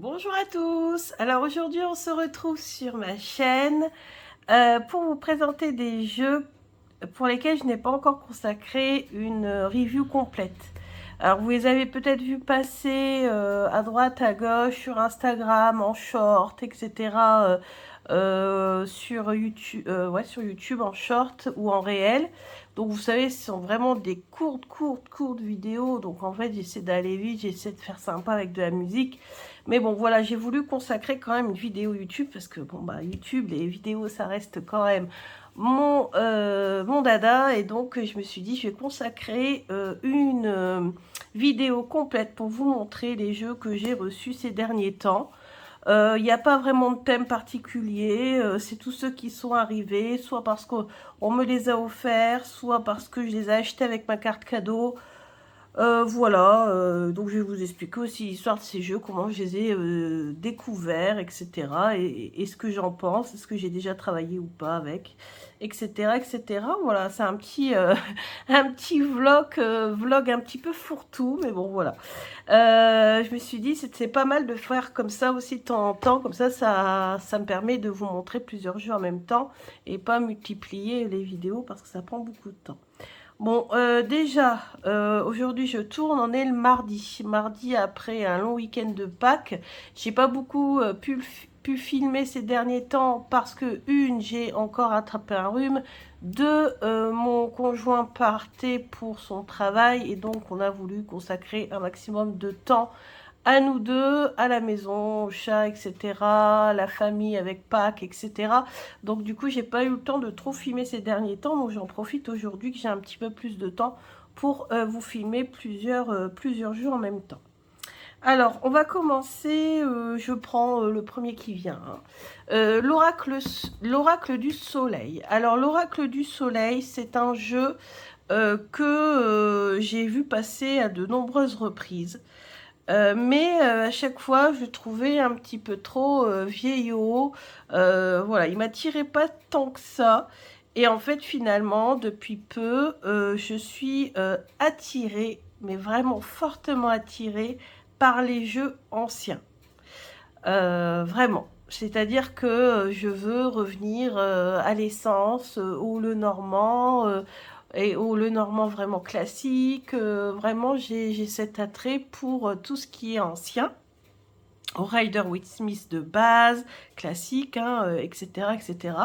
Bonjour à tous. Alors aujourd'hui on se retrouve sur ma chaîne pour vous présenter des jeux pour lesquels je n'ai pas encore consacré une review complète. Alors vous les avez peut-être vu passer à droite, à gauche, sur Instagram, en short, etc. Sur YouTube, ouais, sur YouTube en short ou en réel. Donc vous savez, ce sont vraiment des courtes vidéos. Donc en fait, j'essaie d'aller vite, j'essaie de faire sympa avec de la musique. Mais bon, voilà, j'ai voulu consacrer quand même une vidéo YouTube parce que bon bah YouTube, les vidéos, ça reste quand même mon dada. Et donc je me suis dit, je vais consacrer une vidéo complète pour vous montrer les jeux que j'ai reçus ces derniers temps. Il n'y a pas vraiment de thème particulier, c'est tous ceux qui sont arrivés, soit parce qu'on me les a offerts, soit parce que je les ai achetés avec ma carte cadeau. Voilà, donc je vais vous expliquer aussi l'histoire de ces jeux, comment je les ai découverts, etc. Et ce que j'en pense, est-ce que j'ai déjà travaillé ou pas avec, etc. etc. Voilà, c'est un petit, un petit vlog un petit peu fourre-tout, mais bon, voilà. Je me suis dit, c'est pas mal de faire comme ça aussi de temps en temps, comme ça me permet de vous montrer plusieurs jeux en même temps et pas multiplier les vidéos parce que ça prend beaucoup de temps. Bon, déjà, aujourd'hui je tourne, on est le mardi. Mardi après un long week-end de Pâques. J'ai pas beaucoup pu filmer ces derniers temps parce que, une, j'ai encore attrapé un rhume. Deux, mon conjoint partait pour son travail et donc on a voulu consacrer un maximum de temps à nous deux, à la maison, au chat, etc., la famille avec Pâques, etc. Donc du coup, j'ai pas eu le temps de trop filmer ces derniers temps, donc j'en profite aujourd'hui que j'ai un petit peu plus de temps pour vous filmer plusieurs jeux en même temps. Alors, on va commencer, je prends le premier qui vient. Hein. L'Oracle du Soleil. Alors, l'Oracle du Soleil, c'est un jeu que j'ai vu passer à de nombreuses reprises. Mais à chaque fois, je le trouvais un petit peu trop vieillot. Voilà, il m'attirait pas tant que ça. Et en fait, finalement, depuis peu, je suis attirée, mais vraiment fortement attirée par les jeux anciens. Vraiment. C'est-à-dire que je veux revenir à l'essence, au le normand, et au le normand vraiment classique. Vraiment, j'ai cet attrait pour tout ce qui est ancien. Au Rider with Smith de base, classique, hein, etc., etc.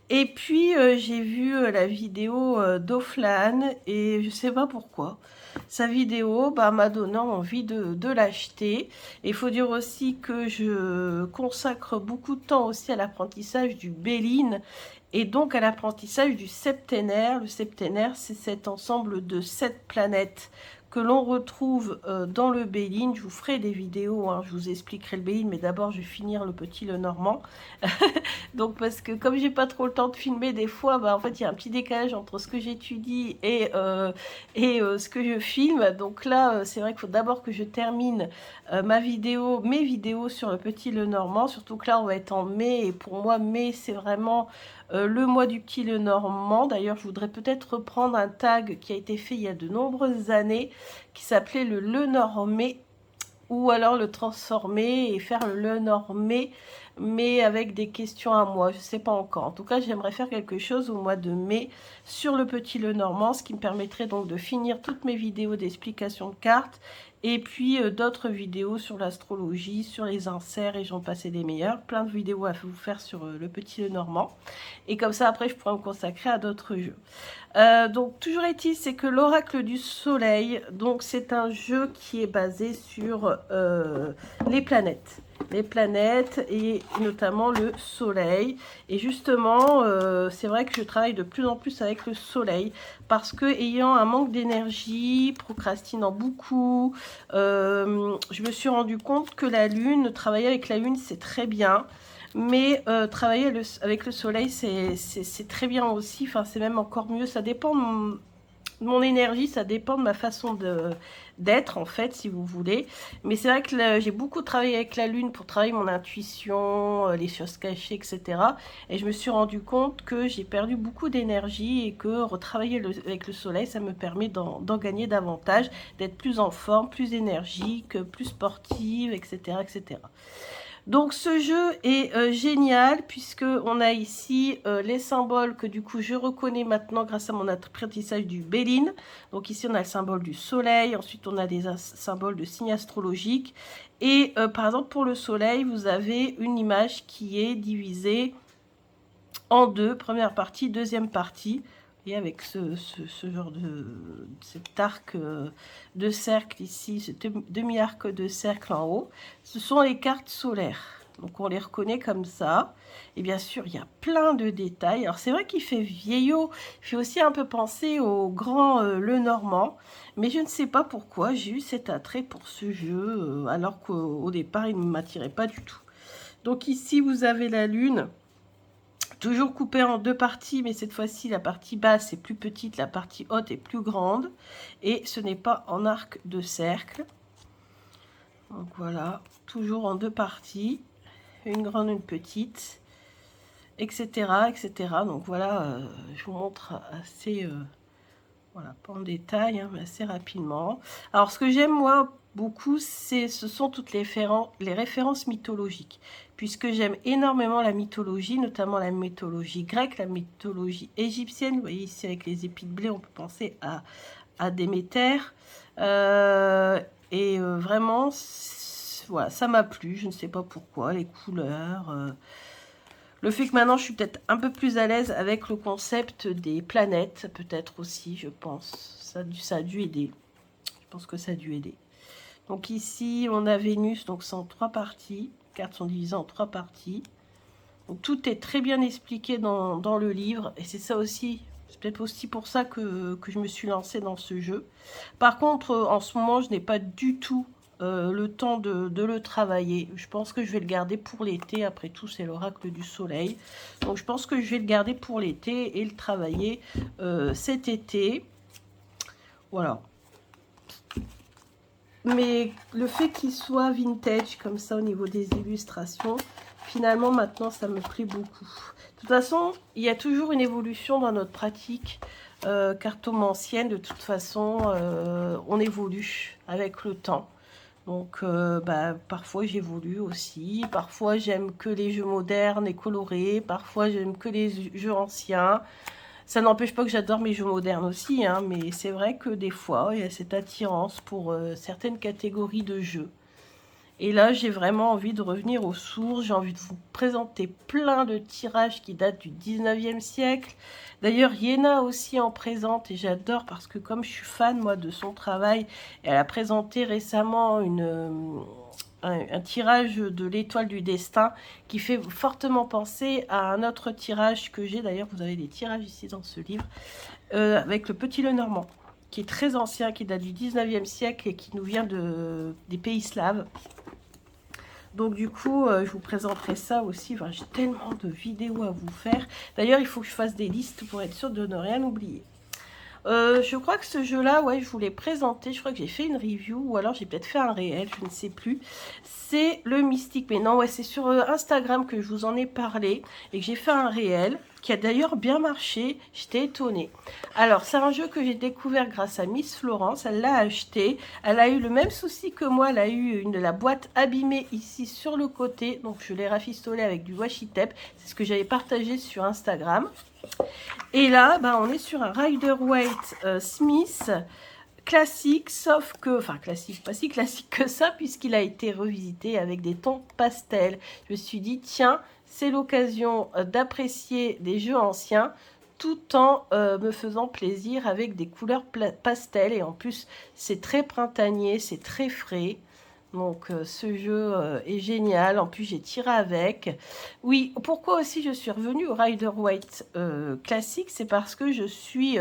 Et puis, j'ai vu la vidéo d'Offlan et je sais pas pourquoi. Sa vidéo m'a donné envie de l'acheter. Et il faut dire aussi que je consacre beaucoup de temps aussi à l'apprentissage du Béline et donc à l'apprentissage du septénaire. Le septénaire, c'est cet ensemble de 7 planètes que l'on retrouve dans le Béline. Je vous ferai des vidéos, hein, je vous expliquerai le Béline, mais d'abord je vais finir le petit le Normand. Donc parce que comme j'ai pas trop le temps de filmer des fois, en fait il y a un petit décalage entre ce que j'étudie et ce que je filme. Donc là c'est vrai qu'il faut d'abord que je termine mes vidéos sur le petit le Normand, surtout que là on va être en mai et pour moi mai c'est vraiment le mois du petit le Normand. D'ailleurs je voudrais peut-être reprendre un tag qui a été fait il y a de nombreuses années qui s'appelait le Normé, ou alors le transformer et faire le normé, mais avec des questions à moi, je ne sais pas encore. En tout cas, j'aimerais faire quelque chose au mois de mai sur le petit Lenormand, ce qui me permettrait donc de finir toutes mes vidéos d'explication de cartes, et puis d'autres vidéos sur l'astrologie, sur les inserts, et j'en passais des meilleurs. Plein de vidéos à vous faire sur le petit Lenormand. Et comme ça, après, je pourrais me consacrer à d'autres jeux. Donc toujours est-il, c'est que l'Oracle du Soleil, donc c'est un jeu qui est basé sur les planètes. Les planètes et notamment le Soleil. Et justement, c'est vrai que je travaille de plus en plus avec le Soleil parce que ayant un manque d'énergie, procrastinant beaucoup, je me suis rendu compte que la Lune, travailler avec la Lune, c'est très bien. Mais travailler avec le soleil, c'est très bien aussi. Enfin, c'est même encore mieux. Ça dépend mon énergie, ça dépend de ma façon d'être, en fait, si vous voulez. Mais c'est vrai que j'ai beaucoup travaillé avec la lune pour travailler mon intuition, les choses cachées, etc. Et je me suis rendu compte que j'ai perdu beaucoup d'énergie et que retravailler avec le soleil, ça me permet d'en gagner davantage, d'être plus en forme, plus énergique, plus sportive, etc., etc. Donc ce jeu est génial puisque on a ici les symboles que du coup je reconnais maintenant grâce à mon apprentissage du Béline. Donc ici on a le symbole du soleil, ensuite on a des symboles de signes astrologiques. Et par exemple pour le soleil, vous avez une image qui est divisée en deux, première partie, deuxième partie. Et avec ce genre cet arc de cercle ici, ce demi-arc de cercle en haut, ce sont les cartes solaires. Donc on les reconnaît comme ça. Et bien sûr, il y a plein de détails. Alors c'est vrai qu'il fait vieillot, il fait aussi un peu penser au grand Lenormand. Mais je ne sais pas pourquoi j'ai eu cet attrait pour ce jeu, alors qu'au départ, il ne m'attirait pas du tout. Donc ici, vous avez la lune. Toujours coupé en deux parties, mais cette fois-ci, la partie basse est plus petite, la partie haute est plus grande. Et ce n'est pas en arc de cercle. Donc voilà, toujours en deux parties. Une grande, une petite, etc. etc. Donc voilà, je vous montre assez... voilà, pas en détail, hein, mais assez rapidement. Alors, ce que j'aime, moi, beaucoup, ce sont toutes les références mythologiques. Puisque j'aime énormément la mythologie, notamment la mythologie grecque, la mythologie égyptienne. Vous voyez ici, avec les épis de blé, on peut penser à Déméter. Vraiment, voilà, ça m'a plu. Je ne sais pas pourquoi, les couleurs... Le fait que maintenant je suis peut-être un peu plus à l'aise avec le concept des planètes, peut-être aussi, je pense. Ça a dû aider. Je pense que ça a dû aider. Donc ici, on a Vénus, donc c'est en trois parties. Les cartes sont divisées en trois parties. Donc tout est très bien expliqué dans le livre. Et c'est ça aussi, c'est peut-être aussi pour ça que je me suis lancée dans ce jeu. Par contre, en ce moment, je n'ai pas du tout le temps de le travailler. Je pense que je vais le garder pour l'été. Après tout, c'est l'oracle du soleil. Donc je pense que je vais le garder pour l'été et le travailler cet été. Voilà. Mais le fait qu'il soit vintage comme ça au niveau des illustrations, finalement maintenant ça me plaît beaucoup. De toute façon, il y a toujours une évolution dans notre pratique cartomancienne. De toute façon, on évolue avec le temps. Donc parfois j'évolue aussi, parfois j'aime que les jeux modernes et colorés, parfois j'aime que les jeux anciens. Ça n'empêche pas que j'adore mes jeux modernes aussi, hein, mais c'est vrai que des fois il y a cette attirance pour certaines catégories de jeux. Et là, j'ai vraiment envie de revenir aux sources. J'ai envie de vous présenter plein de tirages qui datent du 19e siècle. D'ailleurs, Yéna aussi en présente et j'adore parce que comme je suis fan, moi, de son travail, elle a présenté récemment un tirage de l'étoile du destin qui fait fortement penser à un autre tirage que j'ai. D'ailleurs, vous avez des tirages ici dans ce livre avec le Petit Lenormand, qui est très ancien, qui date du 19e siècle et qui nous vient des pays slaves. Donc du coup, je vous présenterai ça aussi. Enfin, j'ai tellement de vidéos à vous faire. D'ailleurs, il faut que je fasse des listes pour être sûre de ne rien oublier. Je crois que ce jeu-là, ouais, je vous l'ai présenté. Je crois que j'ai fait une review ou alors j'ai peut-être fait un réel, je ne sais plus. C'est le Mystique. Mais non, ouais, c'est sur Instagram que je vous en ai parlé et que j'ai fait un réel qui a d'ailleurs bien marché. J'étais étonnée. Alors, c'est un jeu que j'ai découvert grâce à Miss Florence. Elle l'a acheté. Elle a eu le même souci que moi. Elle a eu la boîte abîmée ici sur le côté. Donc, je l'ai rafistolée avec du washi tape. C'est ce que j'avais partagé sur Instagram. Et là, on est sur un Rider-Waite Smith classique, sauf que, enfin classique, pas si classique que ça, puisqu'il a été revisité avec des tons pastels. Je me suis dit, tiens, c'est l'occasion d'apprécier des jeux anciens, tout en me faisant plaisir avec des couleurs pastel. Et en plus, c'est très printanier, c'est très frais. Donc ce jeu est génial. En plus, j'ai tiré avec. Oui, pourquoi aussi je suis revenue au Rider-Waite classique, c'est parce que je suis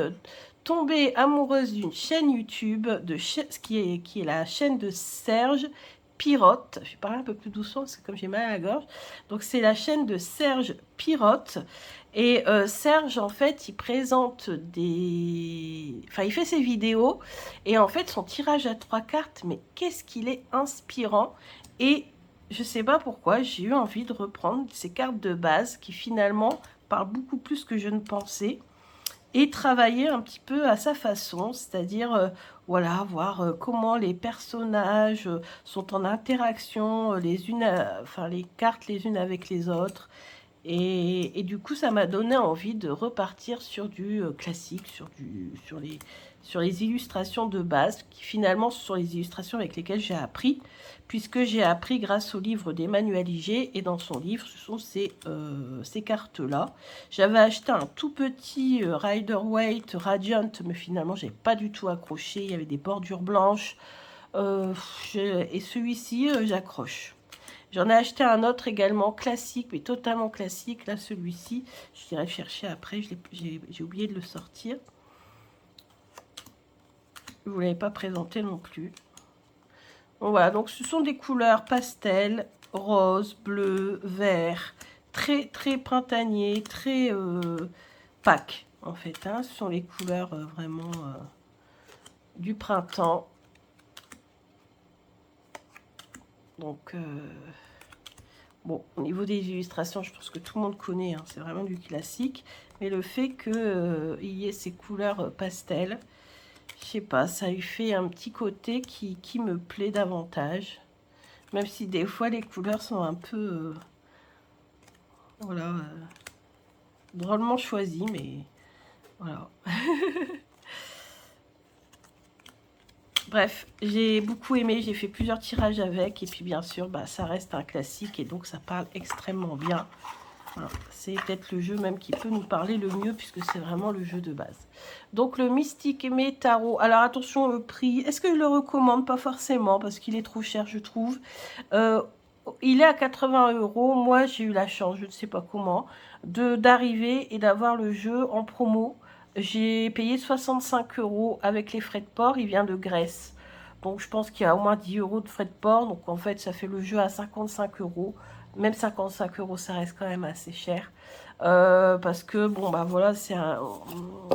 tombée amoureuse d'une chaîne YouTube qui est la chaîne de Serge Pirotte. Je vais parler un peu plus doucement parce que comme j'ai mal à la gorge. Donc c'est la chaîne de Serge Pirotte. Et Serge, en fait, il présente des... Enfin, il fait ses vidéos. Et en fait, son tirage à 3 cartes, mais qu'est-ce qu'il est inspirant. Et je sais pas pourquoi, j'ai eu envie de reprendre ces cartes de base qui finalement parlent beaucoup plus que je ne pensais. Et travailler un petit peu à sa façon, c'est-à-dire voilà, voir comment les personnages sont en interaction les unes, enfin les cartes les unes avec les autres. Et du coup, ça m'a donné envie de repartir sur du classique, sur les illustrations de base, qui finalement ce sont les illustrations avec lesquelles j'ai appris, puisque j'ai appris grâce au livre d'Emmanuel Iger, et dans son livre, ce sont ces cartes-là. J'avais acheté un tout petit Rider-Waite Radiant, mais finalement, j'ai pas du tout accroché, il y avait des bordures blanches, et celui-ci, j'accroche. J'en ai acheté un autre également classique, mais totalement classique. Là, celui-ci, je dirais chercher après, j'ai oublié de le sortir. Je ne vous l'avais pas présenté non plus. Bon, voilà, donc ce sont des couleurs pastel, rose, bleu, vert, très très printanier, très Pâques en fait. Hein. Ce sont les couleurs vraiment du printemps. Donc... bon, au niveau des illustrations, je pense que tout le monde connaît, hein, c'est vraiment du classique. Mais le fait qu'il y ait ces couleurs pastel, je sais pas, ça lui fait un petit côté qui me plaît davantage. Même si des fois les couleurs sont un peu, voilà, drôlement choisies, mais voilà. Bref, j'ai beaucoup aimé, j'ai fait plusieurs tirages avec, et puis bien sûr, bah, ça reste un classique, et donc ça parle extrêmement bien. Voilà. C'est peut-être le jeu même qui peut nous parler le mieux, puisque c'est vraiment le jeu de base. Donc le Mystique Aimé Tarot, alors attention le prix, est-ce que je le recommande? Pas forcément, parce qu'il est trop cher, je trouve. Il est à 80 €, moi j'ai eu la chance, je ne sais pas comment, d'arriver et d'avoir le jeu en promo. J'ai payé 65 € avec les frais de port, il vient de Grèce. Donc je pense qu'il y a au moins 10 € de frais de port, donc en fait ça fait le jeu à 55 €. Même 55 € ça reste quand même assez cher. Parce que bon bah voilà,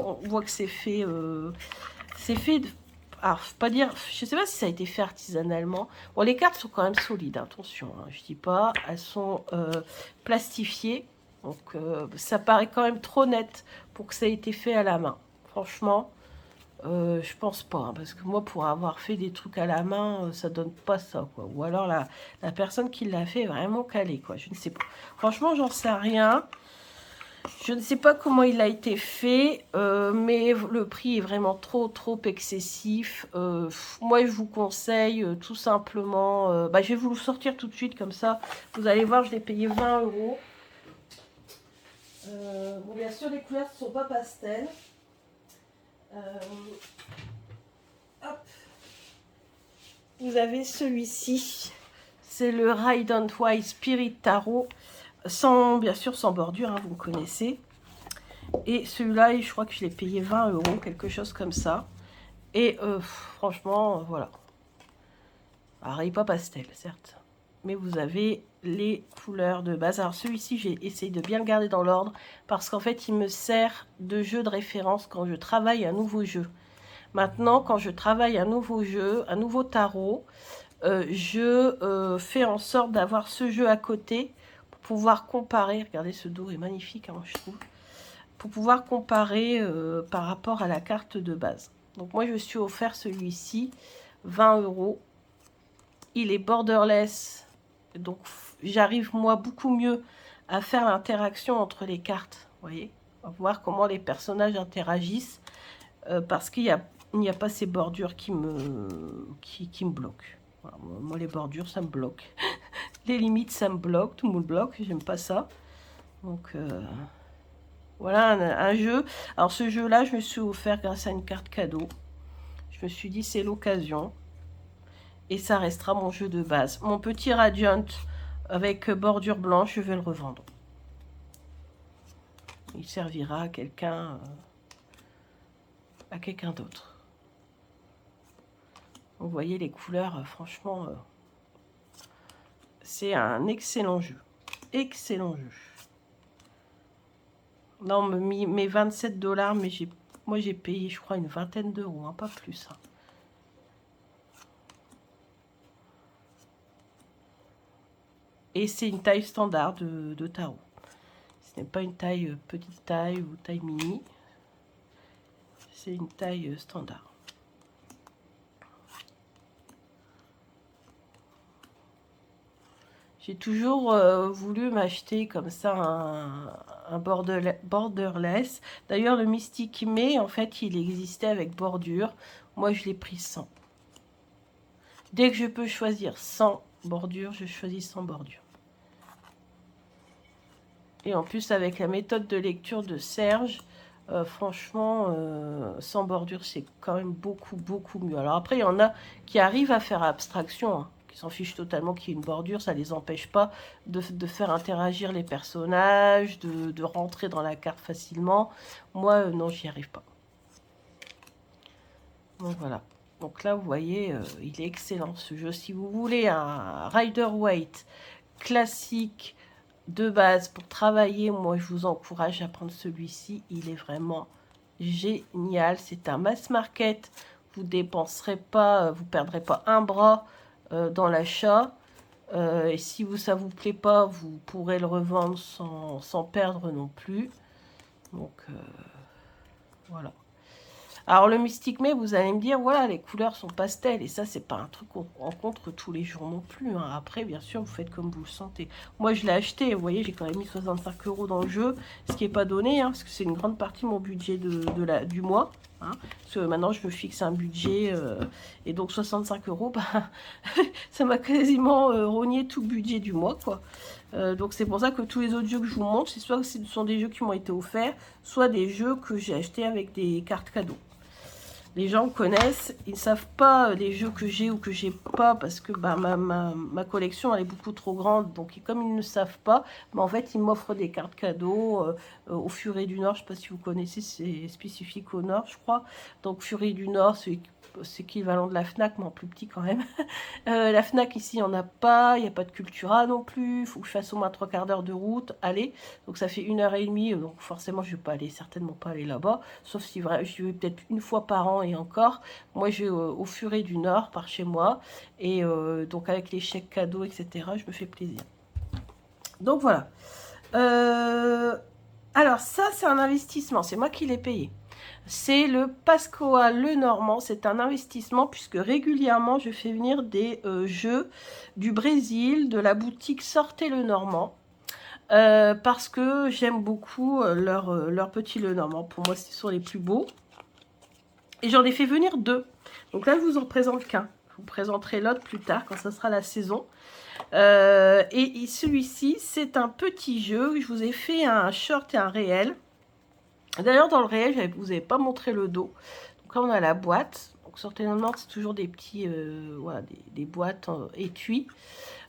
on voit que c'est fait... alors, pas dire, je sais pas si ça a été fait artisanalement. Bon, les cartes sont quand même solides, attention, hein, je dis pas, elles sont plastifiées, donc ça paraît quand même trop net pour que ça ait été fait à la main. Franchement, je pense pas, hein, parce que moi, pour avoir fait des trucs à la main, ça donne pas ça, quoi. Ou alors la personne qui l'a fait est vraiment calée, quoi. Je ne sais pas. Franchement, j'en sais rien. Je ne sais pas comment il a été fait, mais le prix est vraiment trop excessif. Moi, je vous conseille tout simplement... je vais vous le sortir tout de suite, comme ça, vous allez voir, je l'ai payé 20 €. Bon, bien sûr, les couleurs ne sont pas pastel. Hop. Vous avez celui-ci, c'est le Radiant White Spirit Tarot, bien sûr sans bordure, hein, vous le connaissez. Et celui-là, je crois que je l'ai payé 20 €, quelque chose comme ça. Et franchement, voilà. Alors, il n'est pas pastel, certes. Mais vous avez les couleurs de base. Alors, celui-ci, j'ai essayé de bien le garder dans l'ordre. Parce qu'en fait, il me sert de jeu de référence quand je travaille un nouveau jeu. Maintenant, quand je travaille un nouveau jeu, un nouveau tarot, je fais en sorte d'avoir ce jeu à côté pour pouvoir comparer. Regardez, ce dos est magnifique, hein, je trouve. Pour pouvoir comparer par rapport à la carte de base. Donc moi, je me suis offert celui-ci, 20 €. Il est borderless, donc j'arrive moi beaucoup mieux à faire l'interaction entre les cartes. Vous voyez, à voir comment les personnages interagissent, parce qu'il n'y a pas ces bordures qui me bloquent. Voilà, moi, les bordures, ça me bloque. Les limites, ça me bloque, tout me bloque, j'aime pas ça. Donc... voilà un jeu. Alors ce jeu-là, je me suis offert grâce à une carte cadeau. Je me suis dit, c'est l'occasion. Et ça restera mon jeu de base. Mon petit Radiant avec bordure blanche, je vais le revendre. Il servira à quelqu'un d'autre. Vous voyez les couleurs, franchement, C'est un excellent jeu. Excellent jeu. Non, mes 27 $, mais moi j'ai payé, je crois, une vingtaine d'euros, hein, pas plus. Hein. Et c'est une taille standard de tarot. Ce n'est pas une taille petite taille ou taille mini. C'est une taille standard. J'ai toujours voulu m'acheter comme ça un borderless. D'ailleurs, le Mystic May, en fait, il existait avec bordure. Moi, je l'ai pris sans. Dès que je peux choisir sans bordure, je choisis sans bordure. Et en plus, avec la méthode de lecture de Serge, franchement, sans bordure, c'est quand même beaucoup mieux. Alors après, il y en a qui arrivent à faire abstraction, hein, qui s'en fichent totalement qu'il y ait une bordure, ça ne les empêche pas de faire interagir les personnages, de rentrer dans la carte facilement. Moi, non, j'y arrive pas. Donc voilà. Donc là, vous voyez, il est excellent ce jeu. Si vous voulez un Rider-Waite classique, de base pour travailler, moi je vous encourage à prendre celui-ci, il est vraiment génial. C'est un mass market, vous dépenserez pas, vous perdrez pas un bras dans l'achat, et si ça vous plaît pas, vous pourrez le revendre sans perdre non plus. Donc voilà. Alors le Mystic May, vous allez me dire, voilà, les couleurs sont pastel, et ça, c'est pas un truc qu'on rencontre tous les jours non plus. Hein. Après, bien sûr, vous faites comme vous le sentez. Moi, je l'ai acheté, vous voyez, j'ai quand même mis 65 € dans le jeu, ce qui n'est pas donné, hein, parce que c'est une grande partie de mon budget du mois. Hein, parce que maintenant, je me fixe un budget, et donc 65 €, bah, ça m'a quasiment rogné tout le budget du mois, quoi. Donc c'est pour ça que tous les autres jeux que je vous montre, c'est soit ce sont des jeux qui m'ont été offerts, soit des jeux que j'ai achetés avec des cartes cadeaux. Les gens connaissent, ils ne savent pas les jeux que j'ai ou que j'ai pas parce que bah, ma collection elle est beaucoup trop grande. Donc comme ils ne savent pas, bah, en fait ils m'offrent des cartes cadeaux au Furet du Nord. Je ne sais pas si vous connaissez, c'est spécifique au Nord je crois. Donc Furet du Nord c'est équivalent de la FNAC mais en plus petit quand même. La FNAC ici il n'y en a pas, il n'y a pas de Cultura non plus. Il faut que je fasse au moins 3/4 d'heure de route. Allez, donc ça fait 1h30, donc forcément je ne vais pas aller, certainement pas aller là-bas. Sauf si je vais peut-être une fois par an. Et encore, moi je vais au Furet du Nord par chez moi et donc avec les chèques cadeaux etc je me fais plaisir. Donc voilà, alors ça c'est un investissement, c'est moi qui l'ai payé, c'est le Pascoa Lenormand. C'est un investissement puisque régulièrement je fais venir des jeux du Brésil, de la boutique Sortez Lenormand. Parce que j'aime beaucoup leur petit Lenormand. Pour moi ce sont les plus beaux. Et j'en ai fait venir 2. Donc là, je vous en présente qu'un. Je vous présenterai l'autre plus tard, quand ça sera la saison. Et celui-ci, c'est un petit jeu. Je vous ai fait un short et un réel. D'ailleurs, dans le réel, je ne vous avais pas montré le dos. Donc là, on a la boîte. Donc, Sortez le Nord, c'est toujours des petits, voilà, des boîtes étui.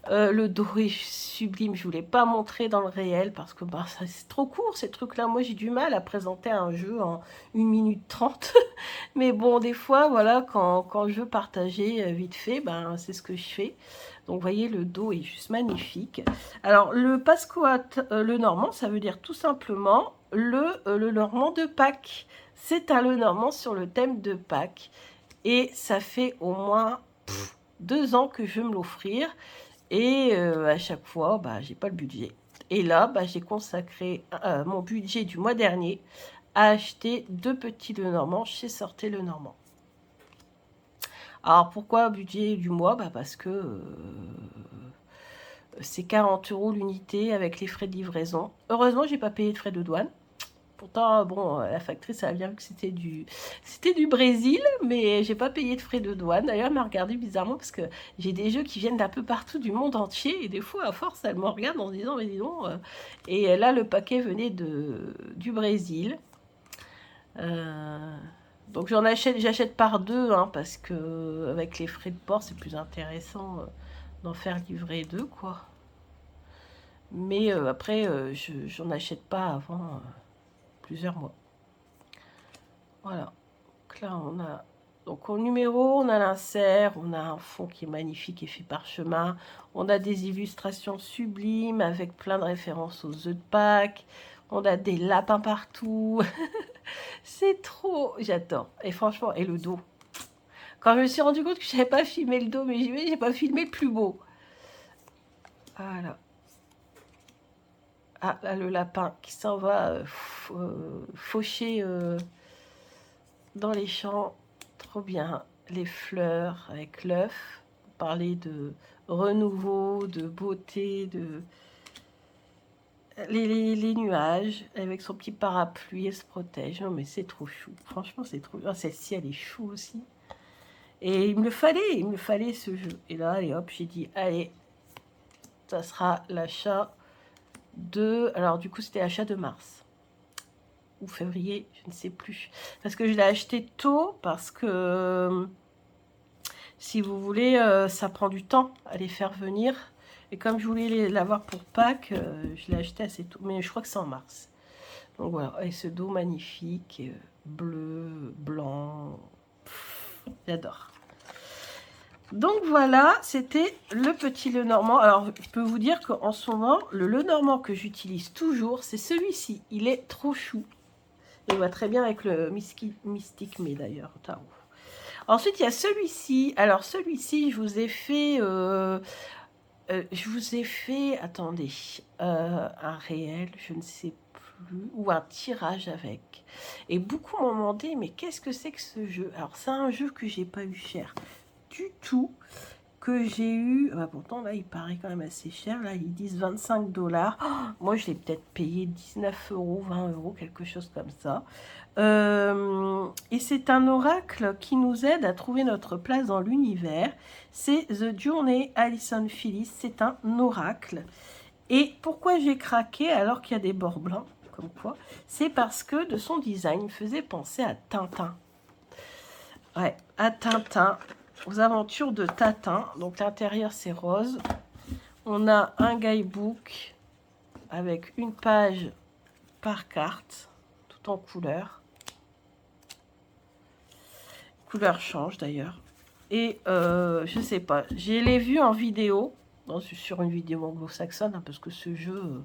Le dos est sublime, je ne voulais pas montrer dans le réel parce que bah, c'est trop court ces trucs-là. Moi j'ai du mal à présenter un jeu en 1 minute 30. Mais bon, des fois, voilà, quand je veux partager vite fait, ben, c'est ce que je fais. Donc vous voyez, le dos est juste magnifique. Alors le Pascoat Lenormand, ça veut dire tout simplement le Normand de Pâques. C'est un Lenormand sur le thème de Pâques. Et ça fait au moins 2 ans que je veux me l'offrir. Et à chaque fois, bah, j'ai pas le budget. Et là, bah, j'ai consacré mon budget du mois dernier à acheter 2 petits Lenormand chez Sortez Lenormand. Alors pourquoi budget du mois? Bah, parce que c'est 40 € l'unité avec les frais de livraison. Heureusement, j'ai pas payé de frais de douane. Pourtant, bon, la factrice, elle a bien vu que c'était du Brésil, mais j'ai pas payé de frais de douane. D'ailleurs, elle m'a regardé bizarrement parce que j'ai des jeux qui viennent d'un peu partout du monde entier. Et des fois, à force, elle me regarde en se disant, mais dis donc. Et là, le paquet venait du Brésil. Donc, j'achète par 2, hein, parce que avec les frais de port, c'est plus intéressant d'en faire livrer 2, quoi. Mais après, j'en achète pas avant plusieurs mois. Voilà. Donc là, on a... Donc au numéro, on a l'insert, on a un fond qui est magnifique et fait parchemin. On a des illustrations sublimes avec plein de références aux œufs de Pâques. On a des lapins partout. C'est trop, j'adore. Et franchement, et le dos. Quand je me suis rendu compte que je n'avais pas filmé le dos, mais j'ai pas filmé le plus beau. Voilà. Ah, là, le lapin qui s'en va faucher dans les champs. Trop bien. Les fleurs avec l'œuf. Parler de renouveau, de beauté, de... Les nuages avec son petit parapluie, elle se protège. Non, mais c'est trop chou. Franchement, c'est trop... Oh, celle-ci, elle est chou aussi. Et il me fallait ce jeu. Et là, allez hop, j'ai dit, allez, ça sera l'achat de... Alors, du coup, c'était l'achat de mars. Ou février, je ne sais plus. Parce que je l'ai acheté tôt, parce que, si vous voulez, ça prend du temps à les faire venir. Et comme je voulais l'avoir pour Pâques, je l'ai acheté assez tôt. Mais je crois que c'est en mars. Donc voilà, et ce dos magnifique, bleu, blanc, j'adore. Donc voilà, c'était le petit Lenormand. Alors, je peux vous dire qu'en ce moment, le Lenormand que j'utilise toujours, c'est celui-ci. Il est trop chou. Il va très bien avec le Mystic May d'ailleurs. Ensuite, il y a celui-ci. Alors, celui-ci, je vous ai fait, attendez, un réel, je ne sais plus, ou un tirage avec. Et beaucoup m'ont demandé, mais qu'est-ce que c'est que ce jeu? Alors, c'est un jeu que j'ai pas eu cher du tout, que j'ai eu, pourtant là il paraît quand même assez cher, là ils disent 25 $. Oh, moi je l'ai peut-être payé 19 €, 20 €, quelque chose comme ça. Et c'est un oracle qui nous aide à trouver notre place dans l'univers. C'est The Journey Alison Phillips, c'est un oracle. Et pourquoi j'ai craqué alors qu'il y a des bords blancs, comme quoi? C'est parce que de son design, il faisait penser à Tintin. Ouais, à Tintin, aux aventures de Tintin. Donc l'intérieur c'est rose. On a un guidebook avec une page par carte, tout en couleur. Couleur change d'ailleurs. Et je sais pas, je l'ai vu en vidéo, sur une vidéo anglo-saxonne, hein, parce que ce jeu,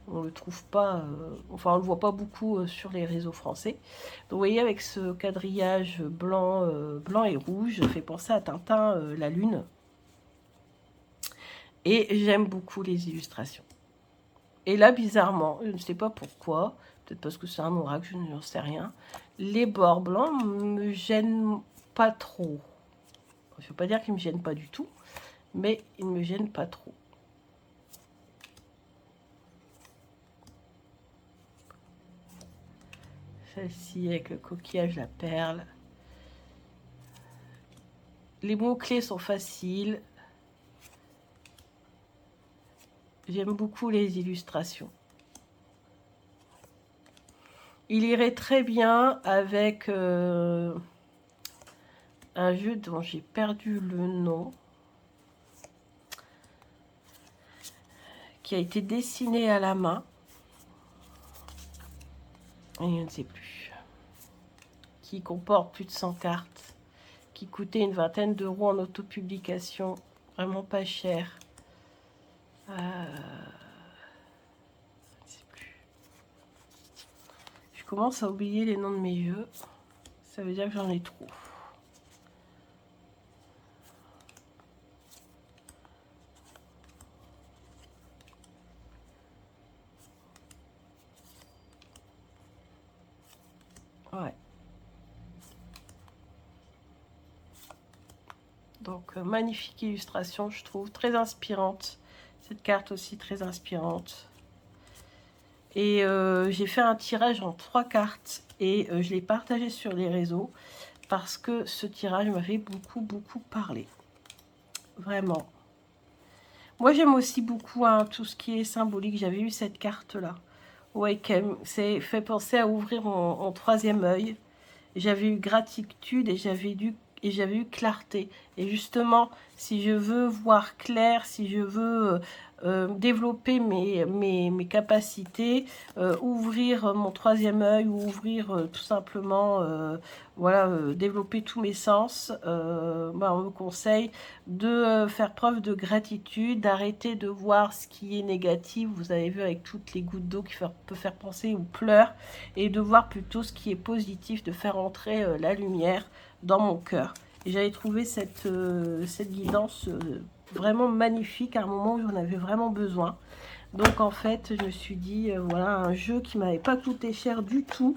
on le trouve pas, enfin on le voit pas beaucoup sur les réseaux français. Donc vous voyez, avec ce quadrillage blanc, blanc et rouge, fait penser à Tintin, la lune. Et j'aime beaucoup les illustrations. Et là, bizarrement, je ne sais pas pourquoi, peut-être parce que c'est un oracle, je n'en sais rien, les bords blancs me gênent pas trop. Je ne veux pas dire qu'ils me gênent pas du tout, mais ils ne me gênent pas trop. Celle-ci avec le coquillage, la perle. Les mots-clés sont faciles. J'aime beaucoup les illustrations. Il irait très bien avec un jeu dont j'ai perdu le nom, qui a été dessiné à la main. Et je ne sais plus. Qui comporte plus de 100 cartes. Qui coûtait une vingtaine d'euros en autopublication. Vraiment pas cher. Je ne sais plus. Je commence à oublier les noms de mes jeux. Ça veut dire que j'en ai trop. Ouais. Donc, magnifique illustration, je trouve. Très inspirante. Cette carte aussi, très inspirante. Et j'ai fait un tirage en 3 cartes. Et je l'ai partagé sur les réseaux. Parce que ce tirage m'avait beaucoup parlé. Vraiment. Moi, j'aime aussi beaucoup tout ce qui est symbolique. J'avais eu cette carte-là. Wakem, c'est fait penser à ouvrir mon troisième œil. J'avais eu gratitude et j'avais eu clarté. Et justement, si je veux voir clair, si je veux développer mes capacités, ouvrir mon troisième œil ou ouvrir tout simplement, voilà, développer tous mes sens, bah, on me conseille de faire preuve de gratitude, d'arrêter de voir ce qui est négatif, vous avez vu avec toutes les gouttes d'eau qui peut faire penser aux pleurs, et de voir plutôt ce qui est positif, de faire entrer la lumière dans mon cœur. Et j'avais trouvé cette guidance vraiment magnifique à un moment où j'en avais vraiment besoin. Donc en fait, je me suis dit, voilà, un jeu qui m'avait pas coûté cher du tout.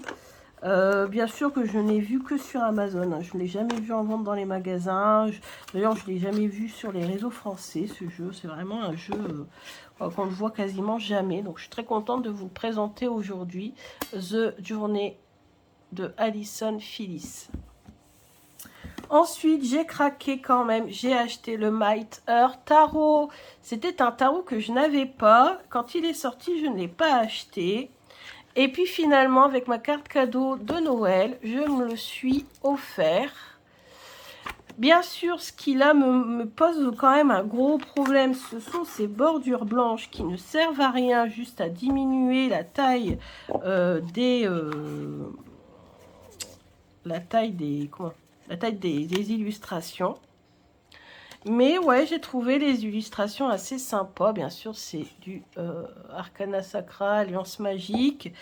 Bien sûr que je n'ai vu que sur Amazon. Je ne l'ai jamais vu en vente dans les magasins. D'ailleurs, je ne l'ai jamais vu sur les réseaux français, ce jeu. C'est vraiment un jeu qu'on ne voit quasiment jamais. Donc je suis très contente de vous présenter aujourd'hui The Journey de Alison Phillips. Ensuite, j'ai craqué quand même. J'ai acheté le Might Earth Tarot. C'était un tarot que je n'avais pas. Quand il est sorti, je ne l'ai pas acheté. Et puis finalement, avec ma carte cadeau de Noël, je me le suis offert. Bien sûr, ce qui là me pose quand même un gros problème, ce sont ces bordures blanches qui ne servent à rien, juste à diminuer la taille des illustrations. Mais ouais, j'ai trouvé les illustrations assez sympas. Bien sûr, c'est du Arcana Sacra, Alliance Magique.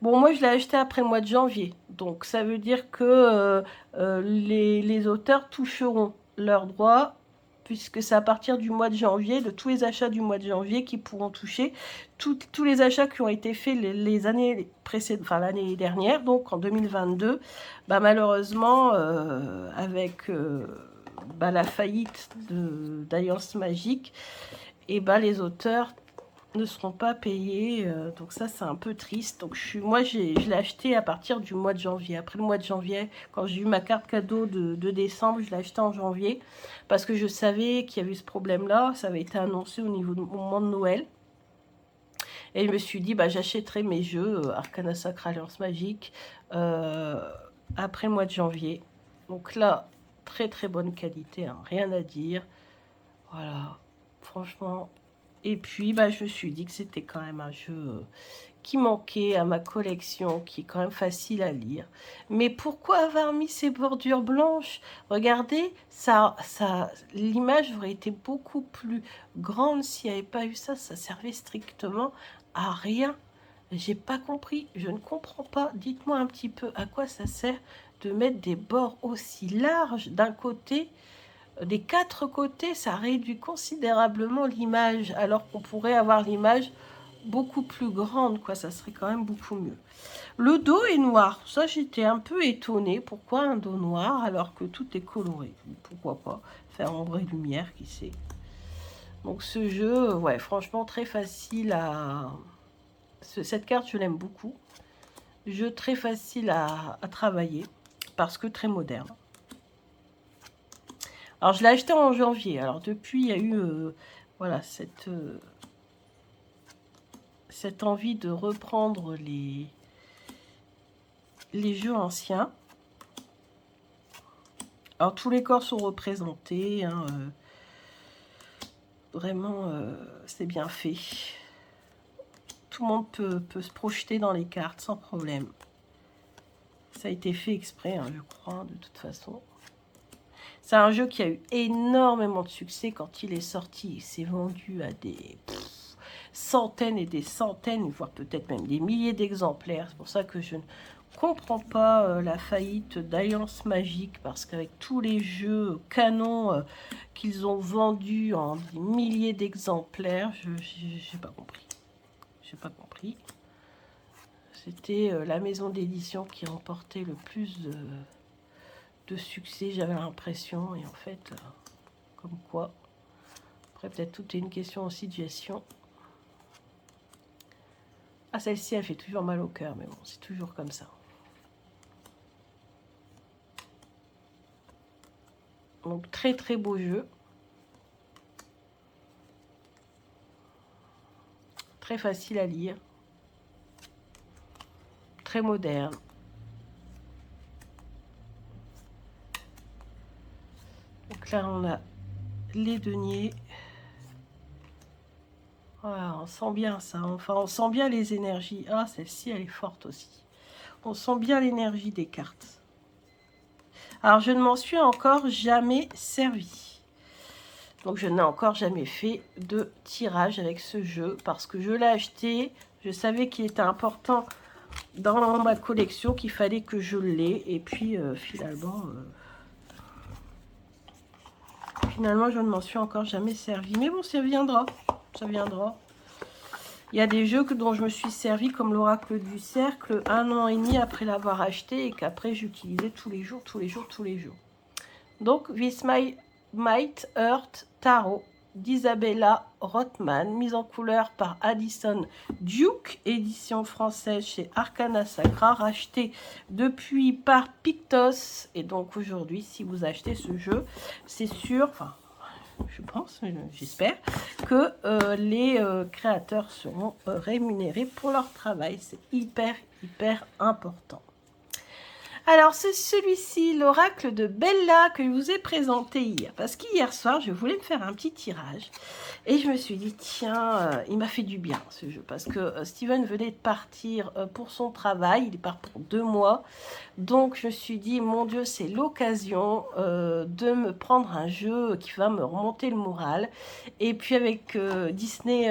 Bon, moi, je l'ai acheté après le mois de janvier. Donc, ça veut dire que les auteurs toucheront leurs droits, puisque c'est à partir du mois de janvier, de tous les achats du mois de janvier, qui pourront toucher tous les achats qui ont été faits les années précédentes, enfin l'année dernière, donc en 2022. Bah, malheureusement, avec bah, la faillite d'Alliance Magique, et bah, les auteurs ne seront pas payés, donc ça c'est un peu triste. Donc moi je l'ai acheté à partir du mois de janvier, après le mois de janvier, quand j'ai eu ma carte cadeau de décembre, je l'ai acheté en janvier, parce que je savais qu'il y avait ce problème là, ça avait été annoncé au moment de Noël, et je me suis dit, bah, j'achèterai mes jeux Arcana Sacra, Alliance Magique, après le mois de janvier. Donc là, très très bonne qualité, hein, rien à dire, voilà, franchement. Et puis, bah, je me suis dit que c'était quand même un jeu qui manquait à ma collection, qui est quand même facile à lire. Mais pourquoi avoir mis ces bordures blanches? Regardez, l'image aurait été beaucoup plus grande s'il n'y avait pas eu ça. Ça servait strictement à rien. J'ai pas compris, je ne comprends pas. Dites-moi un petit peu à quoi ça sert de mettre des bords aussi larges d'un côté. Des quatre côtés, ça réduit considérablement l'image, alors qu'on pourrait avoir l'image beaucoup plus grande, quoi. Ça serait quand même beaucoup mieux. Le dos est noir. Ça, j'étais un peu étonnée. Pourquoi un dos noir alors que tout est coloré? Pourquoi pas faire ombre et lumière, qui sait. Donc ce jeu, ouais, franchement, très facile à... Cette carte, je l'aime beaucoup. Jeu très facile à travailler, parce que très moderne. Alors, je l'ai acheté en janvier. Alors, depuis, il y a eu voilà, cette envie de reprendre les jeux anciens. Alors, tous les corps sont représentés. Hein, vraiment, c'est bien fait. Tout le monde peut se projeter dans les cartes sans problème. Ça a été fait exprès, hein, je crois, de toute façon. C'est un jeu qui a eu énormément de succès quand il est sorti. Il s'est vendu à des centaines et des centaines, voire peut-être même des milliers d'exemplaires. C'est pour ça que je ne comprends pas la faillite d'Alliance Magique, parce qu'avec tous les jeux canons qu'ils ont vendus en des milliers d'exemplaires, je n'ai pas compris. J'ai pas compris. C'était la maison d'édition qui remportait le plus de succès, j'avais l'impression, et en fait, comme quoi, après peut-être tout est une question aussi de gestion. Ah, celle-ci, elle fait toujours mal au cœur, mais bon, c'est toujours comme ça. Donc, très très beau jeu. Très facile à lire. Très moderne. Donc Donc là, on a les deniers. Voilà, on sent bien ça. Enfin, on sent bien les énergies. Ah, celle-ci, elle est forte aussi. On sent bien l'énergie des cartes. Alors, je ne m'en suis encore jamais servi. Donc, je n'ai encore jamais fait de tirage avec ce jeu parce que je l'ai acheté. Je savais qu'il était important dans ma collection, qu'il fallait que je l'ai. Et puis, finalement, je ne m'en suis encore jamais servi. Mais bon, ça viendra. Ça viendra. Il y a des jeux dont je me suis servi, comme l'Oracle du Cercle, 1 an et demi après l'avoir acheté et qu'après j'utilisais tous les jours. Donc, This Might Earth Tarot d'Isabella Rothman, mise en couleur par Addison Duke, édition française chez Arcana Sacra, racheté depuis par Pictos. Et donc aujourd'hui, si vous achetez ce jeu, c'est sûr, enfin, je pense, j'espère, que les créateurs seront rémunérés pour leur travail. C'est hyper, hyper important. Alors, c'est celui-ci, l'oracle de Bella, que je vous ai présenté hier. Parce qu'hier soir, je voulais me faire un petit tirage. Et je me suis dit, tiens, il m'a fait du bien, ce jeu. Parce que Steven venait de partir pour son travail. Il part pour 2 mois. Donc, je me suis dit, mon Dieu, c'est l'occasion de me prendre un jeu qui va me remonter le moral. Et puis, avec Disney...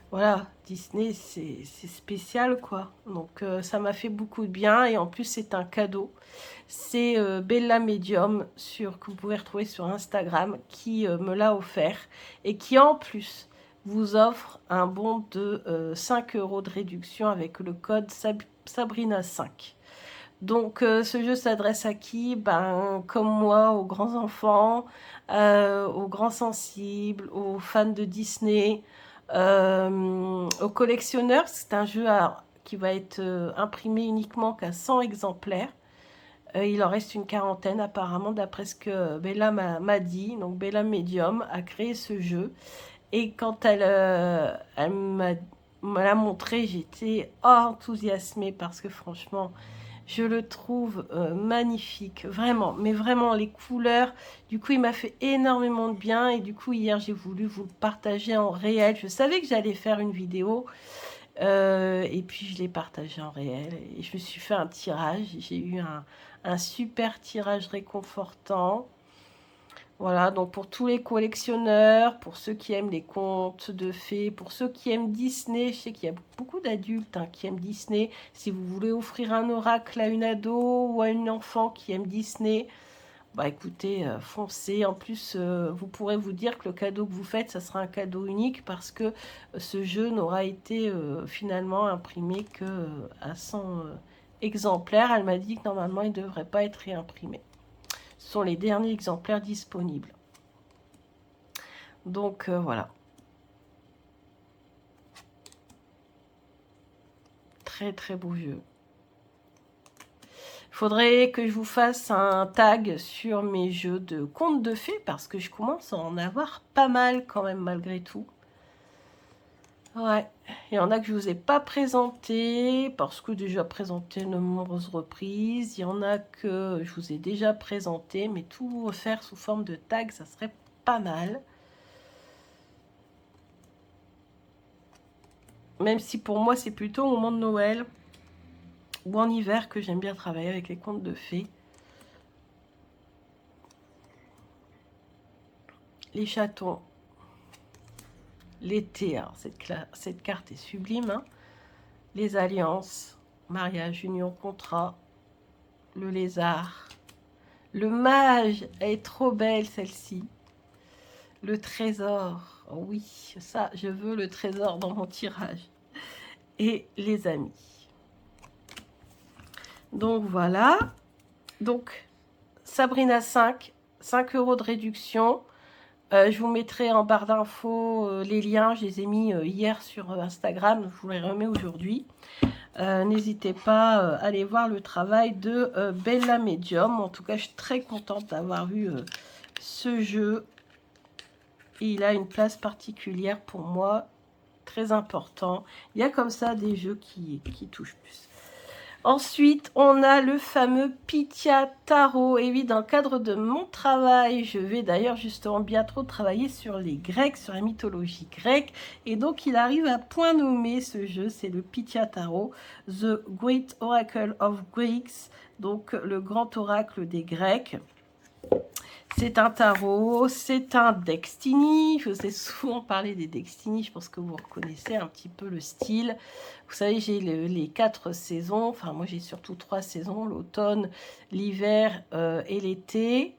voilà, Disney, c'est spécial, quoi. Donc, ça m'a fait beaucoup de bien. Et en plus, c'est un cadeau. C'est Bella Medium, que vous pouvez retrouver sur Instagram, qui me l'a offert. Et qui, en plus, vous offre un bon de 5 € de réduction avec le code Sabrina5. Donc, ce jeu s'adresse à qui? Ben, comme moi, aux grands enfants, aux grands sensibles, aux fans de Disney, aux collectionneurs. C'est un jeu qui va être imprimé uniquement qu'à 100 exemplaires. Il en reste une quarantaine apparemment, d'après ce que Bella m'a dit. Donc Bella Medium a créé ce jeu. Et quand elle me l'a montré, j'étais enthousiasmée parce que franchement, je le trouve magnifique, vraiment, mais vraiment les couleurs. Du coup, il m'a fait énormément de bien et du coup, hier, j'ai voulu vous le partager en réel. Je savais que j'allais faire une vidéo et puis je l'ai partagé en réel et je me suis fait un tirage. J'ai eu un super tirage réconfortant. Voilà, donc pour tous les collectionneurs, pour ceux qui aiment les contes de fées, pour ceux qui aiment Disney, je sais qu'il y a beaucoup d'adultes qui aiment Disney. Si vous voulez offrir un oracle à une ado ou à une enfant qui aime Disney, bah écoutez, foncez. En plus, vous pourrez vous dire que le cadeau que vous faites, ça sera un cadeau unique parce que ce jeu n'aura été finalement imprimé que à 100 exemplaires. Elle m'a dit que normalement, il ne devrait pas être réimprimé. Ce sont les derniers exemplaires disponibles. Donc, voilà. Très, très beau jeu. Il faudrait que je vous fasse un tag sur mes jeux de contes de fées parce que je commence à en avoir pas mal quand même malgré tout. Ouais, il y en a que je ne vous ai pas présenté parce que déjà présenté de nombreuses reprises. Il y en a que je vous ai déjà présenté, mais tout refaire sous forme de tag, ça serait pas mal. Même si pour moi, c'est plutôt au moment de Noël ou en hiver que j'aime bien travailler avec les contes de fées. Les chatons. L'été, alors cette carte est sublime. Hein. Les alliances, mariage, union, contrat. Le lézard. Le mage, elle est trop belle celle-ci. Le trésor, oh oui, ça, je veux le trésor dans mon tirage. Et les amis. Donc voilà. Donc, Sabrina 5, 5 € de réduction. Je vous mettrai en barre d'infos les liens. Je les ai mis hier sur Instagram. Je vous les remets aujourd'hui. N'hésitez pas à aller voir le travail de Bella Medium. En tout cas, je suis très contente d'avoir vu ce jeu. Et il a une place particulière pour moi, très important. Il y a comme ça des jeux qui touchent plus. Ensuite, on a le fameux Pythia Tarot. Et oui, dans le cadre de mon travail, je vais d'ailleurs justement bientôt travailler sur les Grecs, sur la mythologie grecque. Et donc, il arrive à point nommé ce jeu, c'est le Pythia Tarot, The Great Oracle of Greeks, donc le grand oracle des Grecs. C'est un tarot, c'est un Destiny. Je vous ai souvent parlé des Destiny, je pense que vous reconnaissez un petit peu le style. Vous savez, j'ai les 4 saisons, enfin moi j'ai surtout 3 saisons, l'automne, l'hiver et l'été.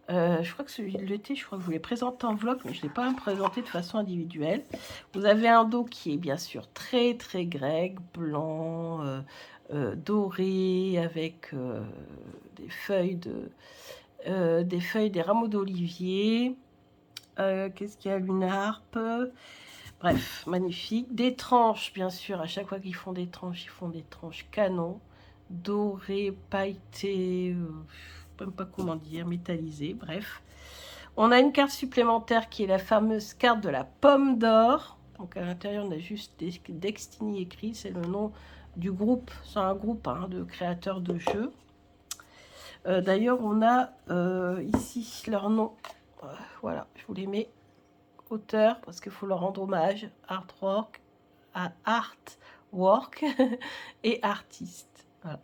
Je crois que celui de l'été, je crois que je vous l'ai présenté en vlog, mais je ne l'ai pas présenté de façon individuelle. Vous avez un dos qui est bien sûr très très grec, blanc, doré, avec des feuilles des rameaux d'olivier. Qu'est-ce qu'il y a? Une harpe. Bref, magnifique. Des tranches, bien sûr. À chaque fois qu'ils font des tranches, ils font des tranches canon, dorées, pailletées, même pas comment dire, métallisées. Bref. On a une carte supplémentaire qui est la fameuse carte de la pomme d'or. Donc à l'intérieur, on a juste Destiny écrit. C'est le nom du groupe. C'est un groupe de créateurs de jeux. D'ailleurs, on a ici leur nom. Voilà, je vous les mets. Auteur, parce qu'il faut leur rendre hommage. Artwork et artiste. Voilà.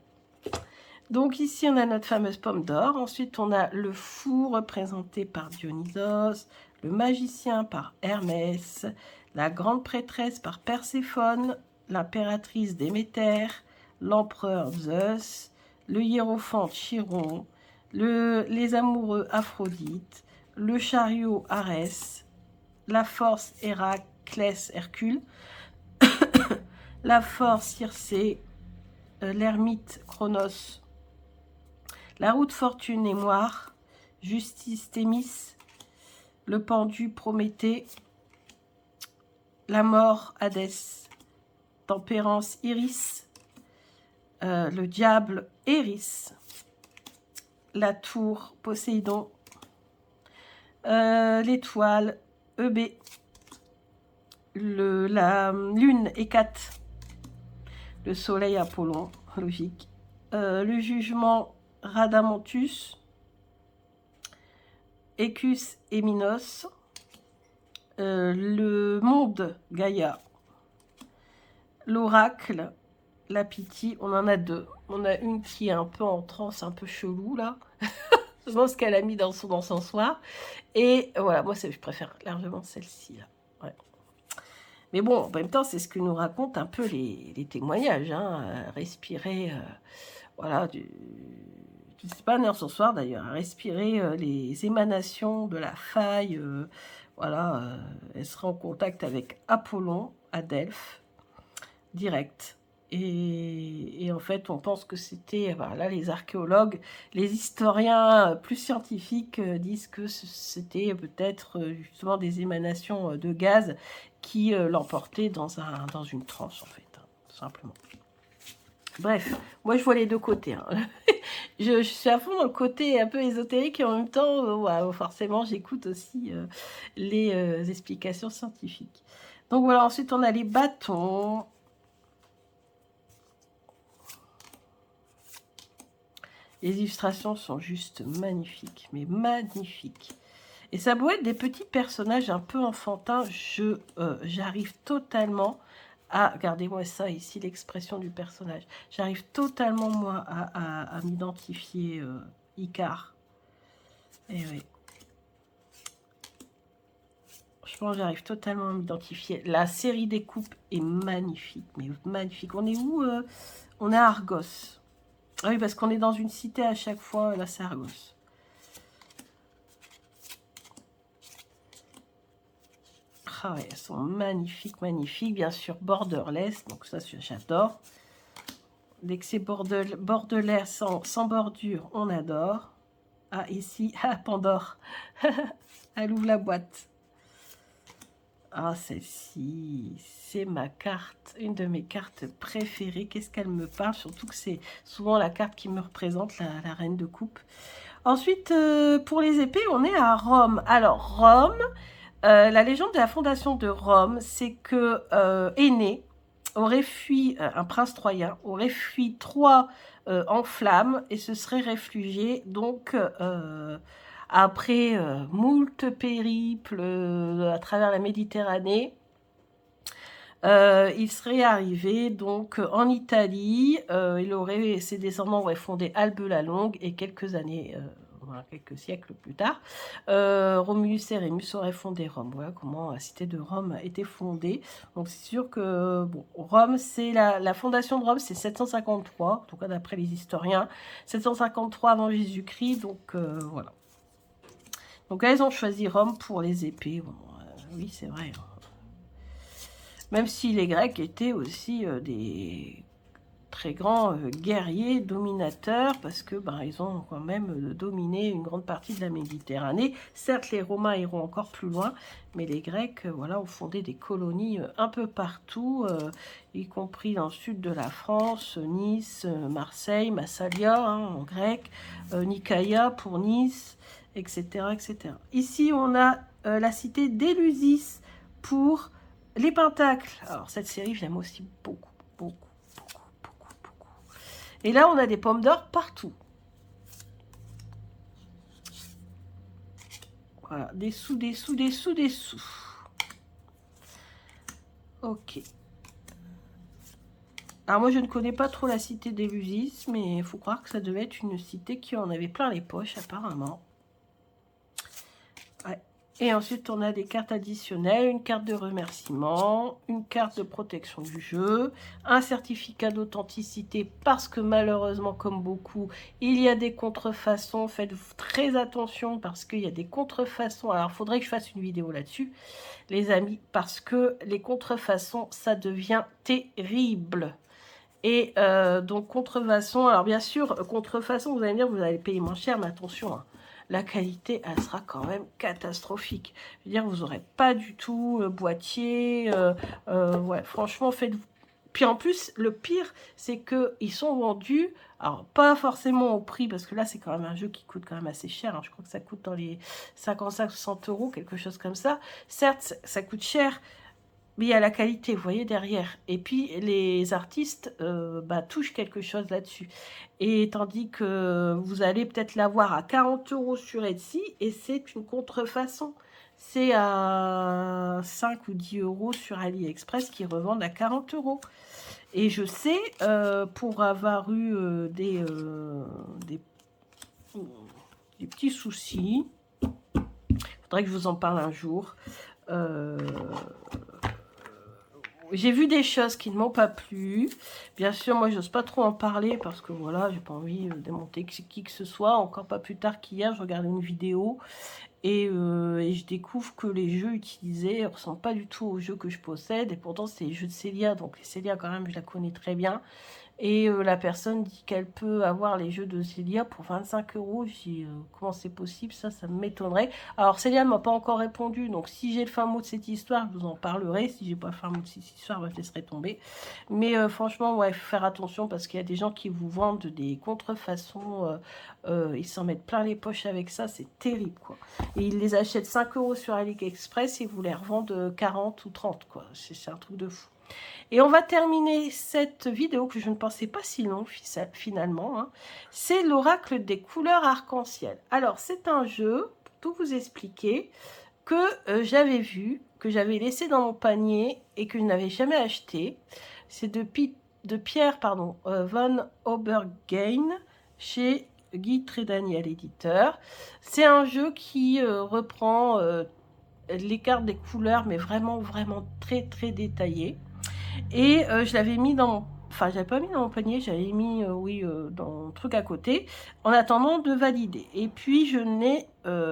Donc ici, on a notre fameuse pomme d'or. Ensuite, on a le fou représenté par Dionysos, le magicien par Hermès, la grande prêtresse par Perséphone, l'impératrice Déméter, l'empereur Zeus, le hiérophante Chiron, les amoureux Aphrodite, le chariot Arès, la force Héraclès Hercule, la force Circé, l'ermite Chronos, la route Fortune et Moire, justice Thémis, le pendu Prométhée, la mort Hadès, tempérance Iris, le diable Eris, la tour Poséidon, l'étoile EB, la lune Hécate, le soleil Apollon, logique, le jugement Radamanthus, Écus et Minos, le monde Gaïa, l'oracle, la Pythie. On en a 2. On a une qui est un peu en transe, un peu chelou là. Je pense qu'elle a mis dans son encensoir. Et voilà, moi je préfère largement celle-ci là. Ouais. Mais bon, en même temps, c'est ce que nous racontent un peu les témoignages. Respirer, voilà, c'est pas un encensoir d'ailleurs, respirer les émanations de la faille. Voilà, elle sera en contact avec Apollon à Delphes, direct. Et en fait, on pense que c'était, voilà, les archéologues, les historiens plus scientifiques disent que c'était peut-être justement des émanations de gaz qui l'emportaient dans une transe, en fait, tout simplement. Bref, moi je vois les deux côtés. Je suis à fond dans le côté un peu ésotérique et en même temps, forcément, j'écoute aussi les explications scientifiques. Donc voilà, ensuite on a les bâtons. Les illustrations sont juste magnifiques, mais magnifiques. Et ça doit être des petits personnages un peu enfantins. J'arrive totalement à... Regardez-moi ça ici, l'expression du personnage. J'arrive totalement, moi, à m'identifier Icare. Et oui. Je pense que j'arrive totalement à m'identifier. La série des coupes est magnifique, mais magnifique. On est où On est à Argos. Ah oui, parce qu'on est dans une cité à chaque fois, là c'est Argos. Ah ouais, elles sont magnifiques, magnifiques. Bien sûr, borderless, donc ça j'adore. Dès que c'est borderless sans bordure, on adore. Ah, ici, Pandore. Elle ouvre la boîte. Ah, celle-ci, c'est ma carte, une de mes cartes préférées. Qu'est-ce qu'elle me parle? Surtout que c'est souvent la carte qui me représente, la reine de coupe. Ensuite, pour les épées, on est à Rome. Alors, Rome, la légende de la fondation de Rome, c'est que Énée aurait fui, un prince troyen, aurait fui Troie en flammes et se serait réfugié donc après moult périples à travers la Méditerranée. Il serait arrivé donc en Italie, ses descendants auraient fondé Albe la Longue et quelques années, voilà, quelques siècles plus tard, Romulus et Rémus auraient fondé Rome. Voilà comment la cité de Rome a été fondée. Donc c'est sûr que bon, Rome, c'est la fondation de Rome, c'est 753, en tout cas d'après les historiens, 753 avant Jésus-Christ. Donc voilà. Donc là, ils ont choisi Rome pour les épées. Bon, oui, c'est vrai. Même si les Grecs étaient aussi des très grands guerriers, dominateurs, parce que ils ont quand même dominé une grande partie de la Méditerranée. Certes, les Romains iront encore plus loin, mais les Grecs voilà, ont fondé des colonies un peu partout, y compris dans le sud de la France, Nice, Marseille, Massalia en grec, Nicaïa pour Nice, etc., etc. Ici, on a la cité d'Élusis pour les Pentacles. Alors, cette série, je l'aime aussi beaucoup, beaucoup, beaucoup, beaucoup, beaucoup. Et là, on a des pommes d'or partout. Voilà, des sous, des sous, des sous, des sous. Ok. Alors, moi, je ne connais pas trop la cité d'Élusis, mais il faut croire que ça devait être une cité qui en avait plein les poches, apparemment. Ouais. Et ensuite, on a des cartes additionnelles, une carte de remerciement, une carte de protection du jeu, un certificat d'authenticité parce que malheureusement, comme beaucoup, il y a des contrefaçons. Faites très attention parce qu'il y a des contrefaçons. Alors, il faudrait que je fasse une vidéo là-dessus, les amis, parce que les contrefaçons, ça devient terrible. Et donc, contrefaçon, alors bien sûr, contrefaçon, vous allez me dire, vous allez payer moins cher, mais attention, hein, la qualité, elle sera quand même catastrophique. Je veux dire, vous n'aurez pas du tout le boîtier. Ouais, franchement, faites-vous. Puis en plus, le pire, c'est qu'ils sont vendus, alors pas forcément au prix, parce que là, c'est quand même un jeu qui coûte quand même assez cher. Hein, je crois que ça coûte dans les 55-60 euros, quelque chose comme ça. Certes, ça coûte cher, mais il y a la qualité, vous voyez, derrière. Et puis, les artistes touchent quelque chose là-dessus. Et tandis que vous allez peut-être l'avoir à 40 euros sur Etsy, et c'est une contrefaçon. C'est à 5 ou 10 euros sur AliExpress qui revendent à 40 euros. Et je sais, pour avoir eu des petits soucis, il faudrait que je vous en parle un jour. J'ai vu des choses qui ne m'ont pas plu. Bien sûr, moi, j'ose pas trop en parler parce que voilà, j'ai pas envie de démonter qui que ce soit. Encore pas plus tard qu'hier, je regardais une vidéo et je découvre que les jeux utilisés ne ressemblent pas du tout aux jeux que je possède. Et pourtant, c'est les jeux de Célia. Donc, Célia, quand même, je la connais très bien. Et la personne dit qu'elle peut avoir les jeux de Célia pour 25 euros. Je dis, comment c'est possible? Ça m'étonnerait. Alors, Célia ne m'a pas encore répondu. Donc, si j'ai le fin mot de cette histoire, je vous en parlerai. Si j'ai pas le fin mot de cette histoire, je laisserai tomber. Mais franchement, ouais, il faut faire attention parce qu'il y a des gens qui vous vendent des contrefaçons. Ils s'en mettent plein les poches avec ça. C'est terrible, quoi. Et ils les achètent 5 euros sur AliExpress et vous les revendent 40 ou 30, quoi. C'est un truc de fou. Et on va terminer cette vidéo que je ne pensais pas si longue finalement. Hein. C'est l'oracle des couleurs arc-en-ciel. Alors, c'est un jeu, pour tout vous expliquer, que j'avais vu, que j'avais laissé dans mon panier et que je n'avais jamais acheté. C'est de Pierre Van Obergain chez Guy Trédaniel, éditeur. C'est un jeu qui reprend les cartes des couleurs, mais vraiment, vraiment très, très détaillé. Et je l'avais mis dans mon... Enfin, j'avais pas mis dans mon panier, j'avais mis, dans le truc à côté, en attendant de valider. Et puis, je n'ai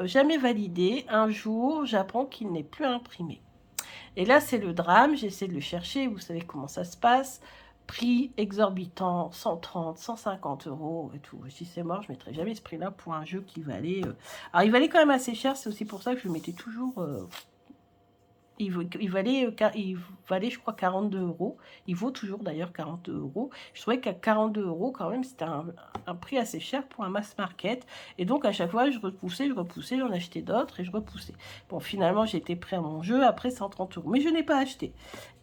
jamais validé. Un jour, j'apprends qu'il n'est plus imprimé. Et là, c'est le drame. J'essaie de le chercher. Vous savez comment ça se passe. Prix exorbitant, 130, 150 euros et tout. Si c'est mort, je ne mettrai jamais ce prix-là pour un jeu qui valait... Alors, il valait quand même assez cher. C'est aussi pour ça que je le mettais toujours... il valait, je crois, 42 euros. Il vaut toujours d'ailleurs 42 euros. Je trouvais qu'à 42 euros, quand même, c'était un prix assez cher pour un mass market. Et donc, à chaque fois, je repoussais, j'en achetais d'autres et je repoussais. Bon, finalement, j'étais prêt à mon jeu après 130 euros. Mais je n'ai pas acheté.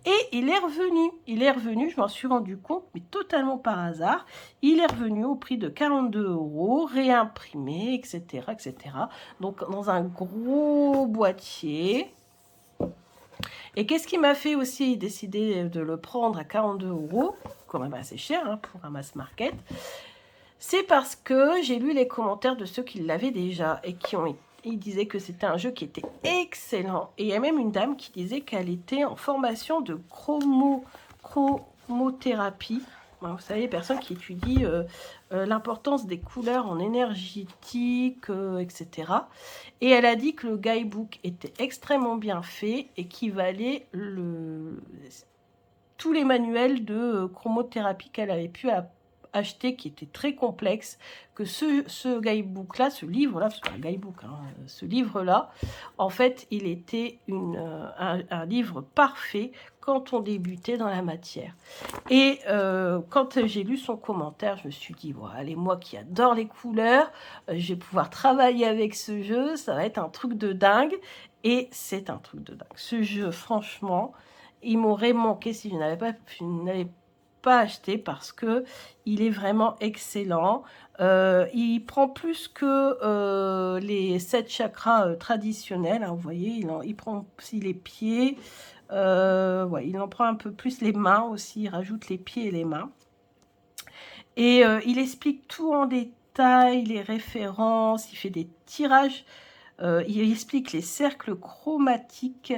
Et il est revenu, je m'en suis rendu compte, mais totalement par hasard. Il est revenu au prix de 42 euros, réimprimé, etc., etc. Donc, dans un gros boîtier. Et qu'est-ce qui m'a fait aussi décider de le prendre à 42 euros, quand même assez cher hein, pour un mass market, c'est parce que j'ai lu les commentaires de ceux qui l'avaient déjà et ils disaient que c'était un jeu qui était excellent. Et il y a même une dame qui disait qu'elle était en formation de chromothérapie. Vous savez, les personnes qui étudient l'importance des couleurs en énergétique, etc. Et elle a dit que le guidebook était extrêmement bien fait et qu'il valait tous les manuels de chromothérapie qu'elle avait pu acheter, qui étaient très complexes, que ce guidebook-là, ce livre-là, parce que c'est un guidebook, hein, ce livre-là, en fait, il était un livre parfait quand on débutait dans la matière. Et quand j'ai lu son commentaire, je me suis dit, bon, allez, moi qui adore les couleurs, je vais pouvoir travailler avec ce jeu, ça va être un truc de dingue. Et c'est un truc de dingue. Ce jeu, franchement, il m'aurait manqué si je n'avais pas acheté parce que il est vraiment excellent. Il prend plus que les 7 chakras traditionnels. Hein, vous voyez, il prend aussi les pieds. Ouais, il en prend un peu plus les mains aussi. Il rajoute les pieds et les mains. Et il explique tout en détail, les références. Il fait des tirages. Il explique les cercles chromatiques.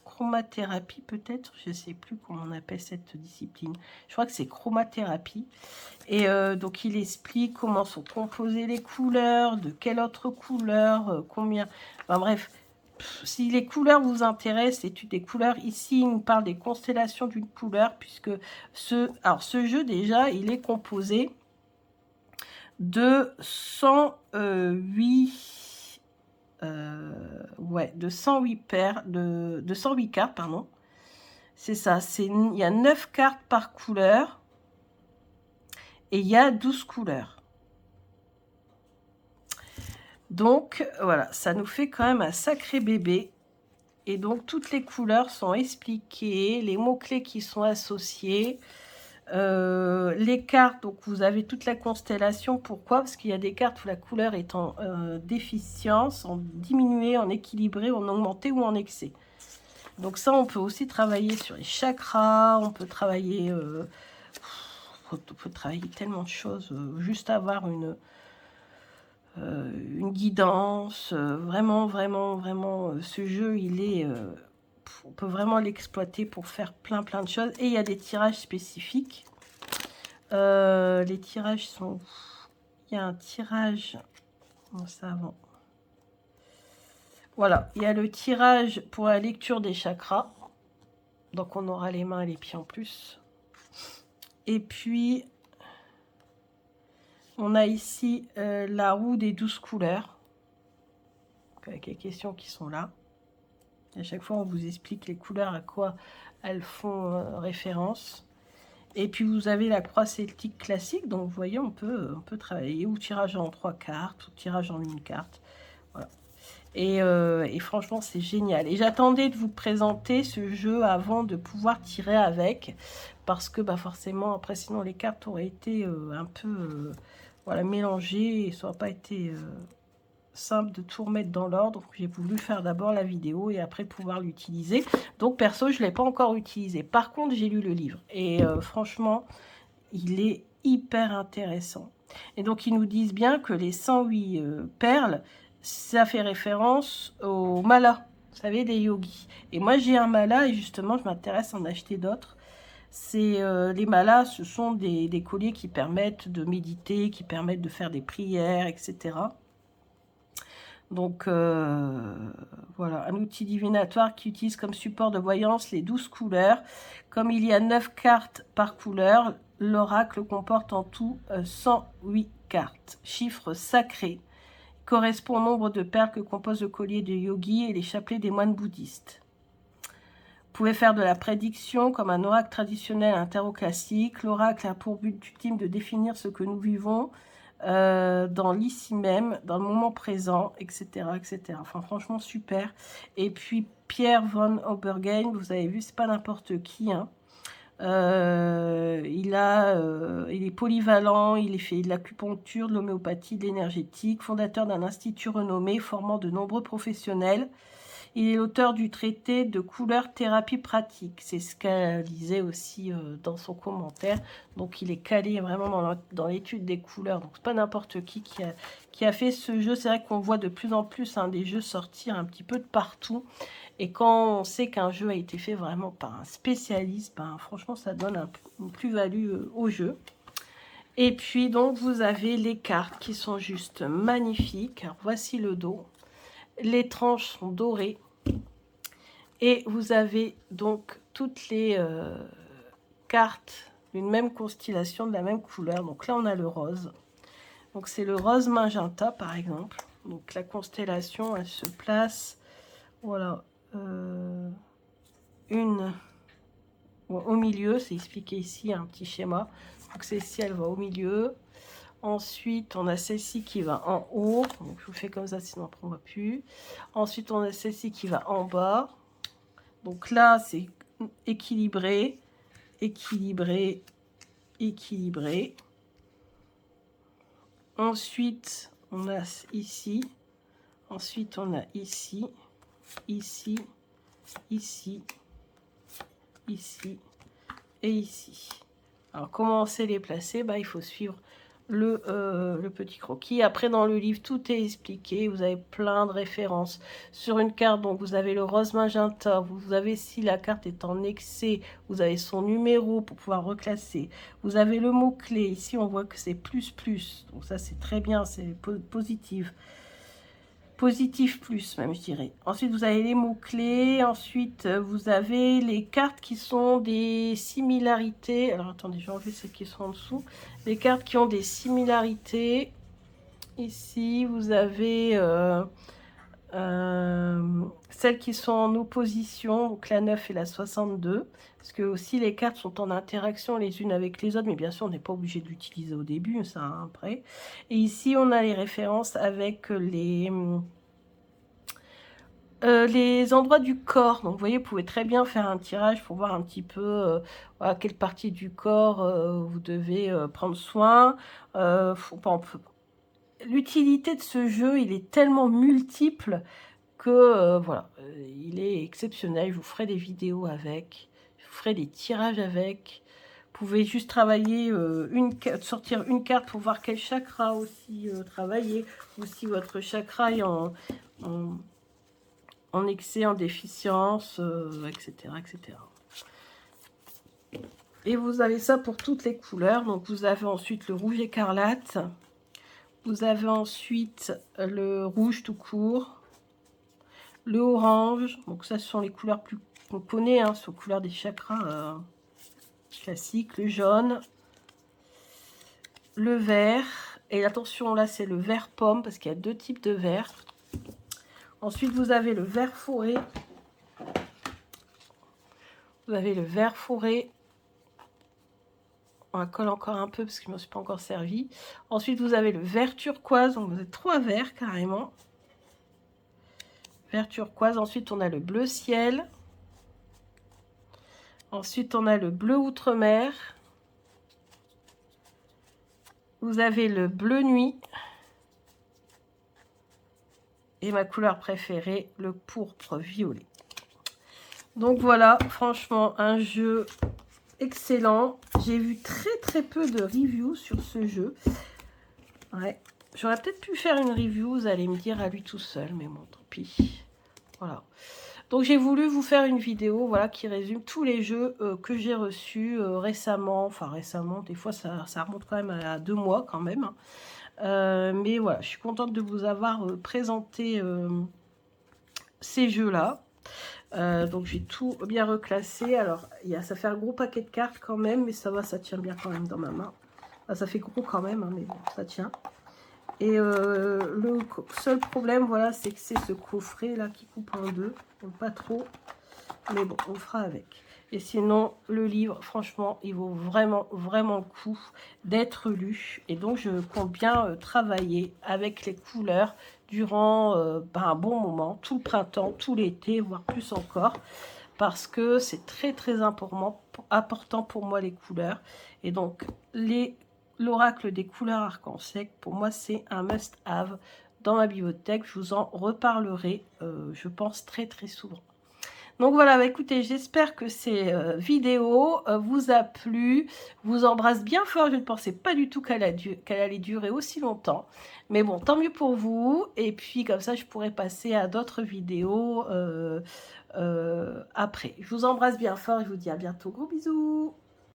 Chromathérapie peut-être, je ne sais plus comment on appelle cette discipline. Je crois que c'est chromathérapie. Et donc il explique comment sont composées les couleurs, de quelle autre couleur, combien... Enfin bref, si les couleurs vous intéressent, étude des couleurs, ici il nous parle des constellations d'une couleur, puisque ce jeu déjà, il est composé de 108... de 108 paires, de 108 cartes, pardon. C'est ça, il y a 9 cartes par couleur et il y a 12 couleurs. Donc, voilà, ça nous fait quand même un sacré bébé. Et donc, toutes les couleurs sont expliquées, les mots-clés qui sont associés. Les cartes, donc vous avez toute la constellation. Pourquoi? Parce qu'il y a des cartes où la couleur est en déficience, en diminué, en équilibré, en augmenté ou en excès. Donc ça, on peut aussi travailler sur les chakras, on peut travailler tellement de choses, juste avoir une guidance. Vraiment, ce jeu, on peut vraiment l'exploiter pour faire plein de choses. Et il y a des tirages spécifiques. Les tirages sont... Il y a un tirage... Bon, ça avant. Voilà, il y a le tirage pour la lecture des chakras. Donc on aura les mains et les pieds en plus. Et puis, on a ici la roue des 12 couleurs. Avec les questions qui sont là. À chaque fois, on vous explique les couleurs, à quoi elles font référence. Et puis, vous avez la croix celtique classique. Donc, vous voyez, on peut travailler ou tirage en 3 cartes, ou tirage en 1 carte. Voilà. Et franchement, c'est génial. Et j'attendais de vous présenter ce jeu avant de pouvoir tirer avec. Parce que forcément, après, sinon, les cartes auraient été un peu voilà, mélangées. Et ça n'aurait pas été simple de tout remettre dans l'ordre. J'ai voulu faire d'abord la vidéo et après pouvoir l'utiliser. Donc, perso, je ne l'ai pas encore utilisé. Par contre, j'ai lu le livre. Et franchement, il est hyper intéressant. Et donc, ils nous disent bien que les 108 perles... ça fait référence aux malas, vous savez, des yogis. Et moi, j'ai un mala et justement, je m'intéresse à en acheter d'autres. Les malas, ce sont des colliers qui permettent de méditer, qui permettent de faire des prières, etc. Donc, voilà, un outil divinatoire qui utilise comme support de voyance les 12 couleurs. Comme il y a 9 cartes par couleur, l'oracle comporte en tout 108 cartes. Chiffre sacré. Correspond au nombre de perles que compose le collier de yogi et les chapelets des moines bouddhistes. pouvez faire de la prédiction comme un oracle traditionnel, un tarot classique. L'oracle a pour but ultime de définir ce que nous vivons dans l'ici même, dans le moment présent, etc., etc. Enfin, franchement, super. Et puis, Pierre von Obergheim, vous avez vu, c'est pas n'importe qui, hein. Il est polyvalent, il fait de l'acupuncture, de l'homéopathie, de l'énergétique, fondateur d'un institut renommé formant de nombreux professionnels. Il est l'auteur du traité de couleur thérapie pratique. C'est ce qu'elle disait aussi dans son commentaire. Donc il est calé vraiment dans l'étude des couleurs. Donc c'est pas n'importe qui a fait ce jeu. C'est vrai qu'on voit de plus en plus des jeux sortir un petit peu de partout. Et quand on sait qu'un jeu a été fait vraiment par un spécialiste, ben, franchement ça donne une plus-value au jeu. Et puis donc vous avez les cartes qui sont juste magnifiques. Alors, voici le dos. Les tranches sont dorées. Et vous avez donc toutes les cartes d'une même constellation, de la même couleur. Donc là, on a le rose. Donc c'est le rose magenta, par exemple. Donc la constellation, elle se place, voilà, au milieu. C'est expliqué ici, un petit schéma. Donc celle-ci, elle va au milieu. Ensuite, on a celle-ci qui va en haut. Donc, je vous fais comme ça, sinon après on ne voit plus. Ensuite, on a celle-ci qui va en bas. Donc là, c'est équilibré, équilibré, équilibré. Ensuite, on a ici. Ensuite, on a ici, ici, ici, ici et ici. Alors, comment on sait les placer? Bah, il faut suivre le petit croquis. Après, dans le livre, tout est expliqué. Vous avez plein de références. Sur une carte, donc, vous avez le rose magenta. Vous avez, si la carte est en excès, vous avez son numéro pour pouvoir reclasser. Vous avez le mot-clé. Ici, on voit que c'est plus, plus. Donc, ça, c'est très bien. C'est positif. Positif plus, même, je dirais. Ensuite, vous avez les mots-clés. Ensuite, vous avez les cartes qui sont des similarités. Alors, attendez, je vais enlever celles qui sont en dessous. Les cartes qui ont des similarités. Ici, vous avez celles qui sont en opposition, donc la 9 et la 62. Parce que aussi, les cartes sont en interaction les unes avec les autres. Mais bien sûr, on n'est pas obligé de l'utiliser au début, ça, hein, après. Et ici, on a les références avec les endroits du corps. Donc, vous voyez, vous pouvez très bien faire un tirage pour voir un petit peu voilà, quelle partie du corps vous devez prendre soin. L'utilité de ce jeu, il est tellement multiple que voilà, il est exceptionnel. Je vous ferai des vidéos avec, je vous ferai des tirages avec. Vous pouvez juste travailler, sortir une carte pour voir quel chakra aussi travailler, ou si votre chakra est en excès, en déficience, etc., etc. Et vous avez ça pour toutes les couleurs. Donc, vous avez ensuite le rouge écarlate. Vous avez ensuite le rouge tout court. Le orange. Donc, ça, ce sont les couleurs plus qu'on connaît. Hein, ce sont les couleurs des chakras classiques. Le jaune. Le vert. Et attention, là, c'est le vert pomme, parce qu'il y a deux types de vert. Ensuite, vous avez le vert forêt. Vous avez le vert forêt. On la colle encore un peu parce que je ne me suis pas encore servi. Ensuite, vous avez le vert turquoise. Donc, vous avez 3 verts carrément. Vert turquoise. Ensuite, on a le bleu ciel. Ensuite, on a le bleu outre-mer. Vous avez le bleu nuit. Et ma couleur préférée, le pourpre violet. Donc voilà, franchement, un jeu excellent. J'ai vu très peu de reviews sur ce jeu. Ouais. J'aurais peut-être pu faire une review, vous allez me dire à lui tout seul, mais bon, tant pis. Voilà. Donc j'ai voulu vous faire une vidéo, voilà, qui résume tous les jeux que j'ai reçus récemment. Enfin récemment, des fois ça remonte quand même à 2 mois quand même. Mais voilà, je suis contente de vous avoir présenté ces jeux-là. Donc j'ai tout bien reclassé. Alors ça fait un gros paquet de cartes quand même, mais ça va, ça tient bien quand même dans ma main. Enfin, ça fait gros quand même, hein, mais bon, ça tient. Et le seul problème, voilà, c'est que c'est ce coffret là qui coupe en deux. Donc pas trop. Mais bon, on fera avec. Et sinon, le livre, franchement, il vaut vraiment, vraiment le coup d'être lu. Et donc, je compte bien travailler avec les couleurs durant un bon moment, tout le printemps, tout l'été, voire plus encore. Parce que c'est très, très important pour moi, les couleurs. Et donc, l'oracle des couleurs arc-en-ciel, pour moi, c'est un must-have dans ma bibliothèque. Je vous en reparlerai, je pense, très, très souvent. Donc voilà, bah écoutez, j'espère que ces vidéos vous a plu. Je vous embrasse bien fort. Je ne pensais pas du tout qu'elle allait durer aussi longtemps. Mais bon, tant mieux pour vous. Et puis comme ça, je pourrai passer à d'autres vidéos après. Je vous embrasse bien fort et je vous dis à bientôt. Gros bisous.